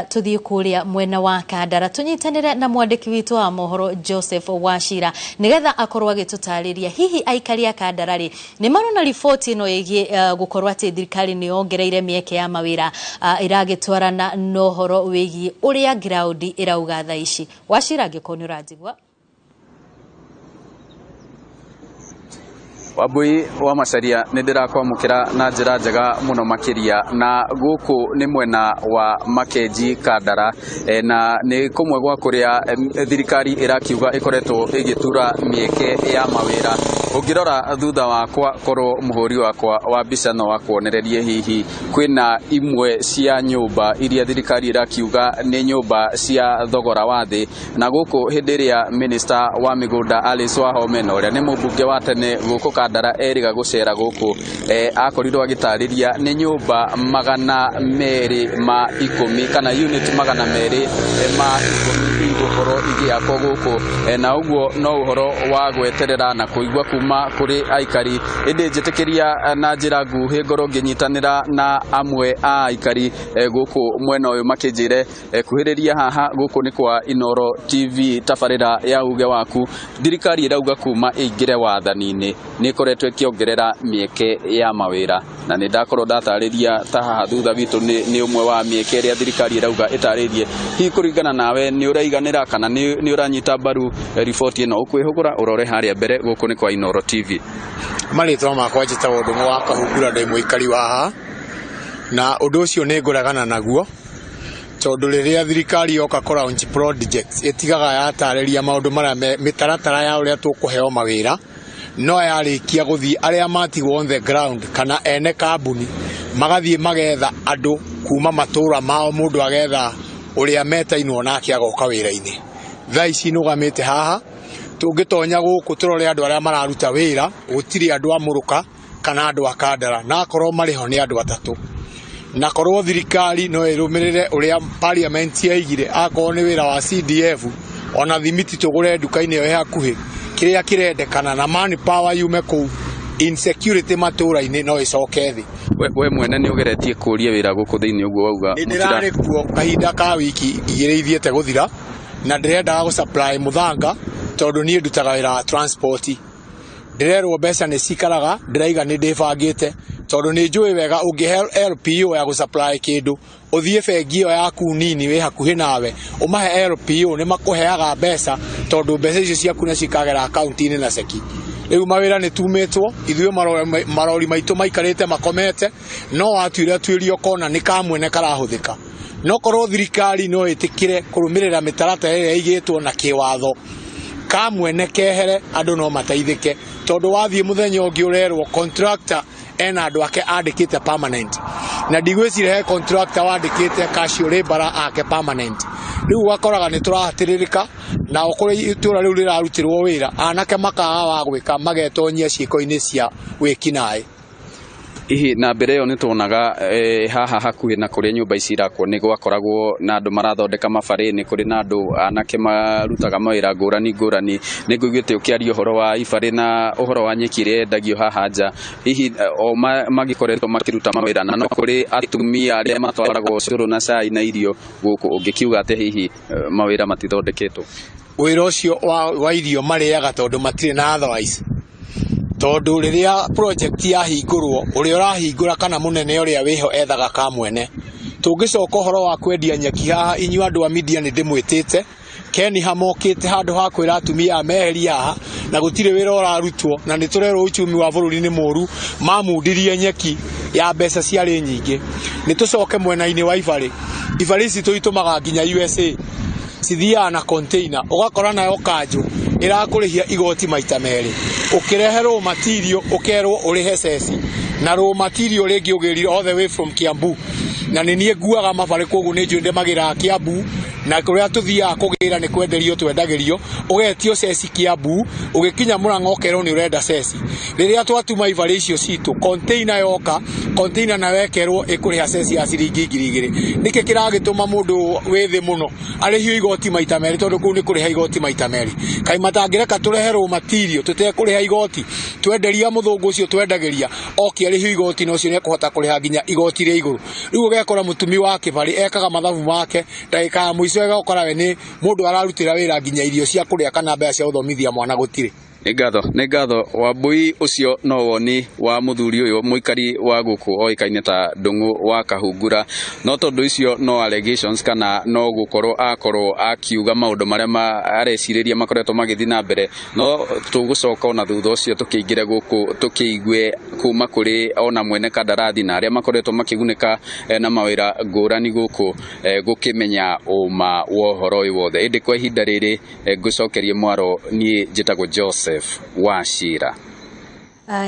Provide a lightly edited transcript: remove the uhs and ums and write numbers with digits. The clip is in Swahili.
tuthie kuria mwena wa Kandara tunyitanire na mwandiki witu wa mohoro Joseph Wachira nigetha akorwo agitutariria hihi aikari a Kandara ri ni marona riboti ino yegie gukorwa ati thirikari ni ongereire mieke ya mawira iragitwarana nohoro wigi uria ground irauga tha ici. Wachira ngikoni urajigwa Wabui wa Macharia nindirakwamukira na njira njega muno makiria na guku ni mwena wa Makenji Kandara na ni kumwe gwa kuria thirikari irakiuga ikoretwo igitura mieke ya mawira. Ungirora thutha wakwa korwo muhuri wakwa wa mbica no wakwonererie hihi kwina imwe cia nyumba iria thirikari irakiuga ni nyumba cia thogora wa thi na guku hindi ria minister wa migunda Alice Wahome uria ni mubunge wa tene guku Kandara eriga gucera guku akorirwo agitariria ni nyumba 210 kana unit 210 igukoro igiakwo guku na uguo no uhoro wa gweterera na kuigwa kuma kuri aikari indi njitikiria na njira nguhi ngoro nginyitanira na amwe a aikari guku mwena uyu makinjire kuhiriria haha guku ni kwa Inoro TV tafarira ya uge waku thirikari irauga kuma ingire wathani-ini ni koretwo ikiongerera mieke ya mawira na ni ndakorwo ndatariria ta haha thutha witu ni umwe wa mieke iria thirikari irauga itaririe hi kuringana nawe ni uraiganira kana ni uranyita baru riboti ino ukwihugura urore haria mbere guku ni kwa Inoro TV. Maritwa makwa njitagwo Ndung'u wa Kahungura ndi muikari wa haha na undu ucio ni ngoragana naguo tondu riria thirikari yoka kora on projects itigaga yatariria maundu maria mitaratara ya uria tukuheo mawira no yarikia guthii aria matigwo on the ground kana ene kambuni magathie magetha andu kuma matura mao mundu agetha uria metainwo nake agoka wira-ini thaa ici nugamite haha tungitonya guku turore andu aria mararuta wira gutiri andu amuruka kana andu a Kandara na korwo mariho ni andu atatu na korwo thirikari no irumirire uria parliament yaigire akorwo ni wira wa CDF ona thimiti tugure nduka-ini yo hakuhi kiria kirendekana na manpower yume ku insecurity matura-ini no icoke thi. We mwene ni ugeretie kuria wira guku thiini uguo wauga ndirari kuo kahinda ka wiki igire ithiete guthira na ndirenda gu supply muthanga tondu ni ndutaga wira wa transport ndirerwo mbeca ni cikaraga ndiraiga ni ndibangite tondu ni njui wega ungihe LPO ya gu supply kindu uthie bengi yo yaku nini we hakuhi nawe umahe LPO ni makuheaga mbeca tondu mbeca icio ciaku na cikagera account-ini na seki. Riu mawira ni tumetwo ithuĩ marori maitu maikarite makomete no atuire atuirio kona ni kamwene karahuthika no korwo thirikari no itikire kurumirira mitaratara ĩrĩa igĩtwo na kiwatho kamwene kehere andu no mateithike tondu wathie muthenya ungi urerwo contractor ena andu ake andikite permanent na ndigwicire he contractor wandikite casual labor ake permanent riu wakoraga ni turahatiririka na okore itura riu rirarutirwo wira anake makaga wa gwika magetonyia ciiko-ini cia wikinae ihi na mbere yo nituonaga haha hakuhi na kuria nyumba ici irakwo ni gwakoragwo na andu marathondeka mabari-ini kuri na andu anake marutaga mawira ngurani ni nguigite ukiaria uhoro wa ibari na uhoro wa nyeki iria endagio haha nja hihi o magikoretwo makiruta mawira na no kuri atumia aria matwaragwo curu na cai na irio guku ungikiuga ati hihi mawira matithondeketwo wira ucio wa irio mariaga tondu matire na otherwise tondu riria project ya hingurwo uria urahingura kana munene uria wiho ethaga kamwene tungicoka uhoro wa kwendia nyeki haha inyu andu a media ni ndimwitite Keni hamokite handu ha kwira atumia meheria haha na gutire wira urarutwo na ni turerwo uchumi wa bururi ni moru mamundirie nyeki ya mbeca ciari nyingi ni tucoke mwena-ini wa ibari ici tuitumaga nginya USA cithia na container ugakora nayo kanju irakurihia igoti maita meri ukireherwo material ukerwo urihe ceci na raw material ringi ugirire all the way from Kiambu na ni nie nguaga mabari koguo ni njui ndemagira Kiambu na kuria tuthia kugira ni kwenderio twendagirio ugetio ceci Kiambu ugikinya Murang'a ukerwo ni urenda ceci riria twatuma ibari icio citu container yoka container na wekerwo ikuriha ceci ya ciringi 2000 niki kiragituma mundu withi muno arihio igoti maita meri tondu kuu ni kuriha igoti maita meri kai matangireka tureherwo material tutekuriha igoti twenderia muthungu ucio twendagiria oki arihio igoti no cio ni kuhota kuriha nginya igoti ria iguru riu ugekora mutumi wa kibari ekaga mathabu make ndagika ya muico egokora we ni mundu ararutira wira nginya irio cia kuria kana mbeca cia uthomithia mwana gutire. Nĩ ngatho Wambui ucio no woni wa muthuri uyu muikari wa guku oikaine ta Ndung'u wa Kahungura, no tondu icio no allegations kana no gukorwo akiuga maundu maria areciriria makoretwo magithi na mbere, no tugucoka ona thutha ucio tukiingire guku tukiigue kuma kuri ona mwene kandarathi na aria makoretwo makigunika na mawira ngurani guku gukimenya uma wa uhoro uyu wothe. Indi kwa ihinda riri ngucokerie mwaro nie njitagwo Joseph Wachira.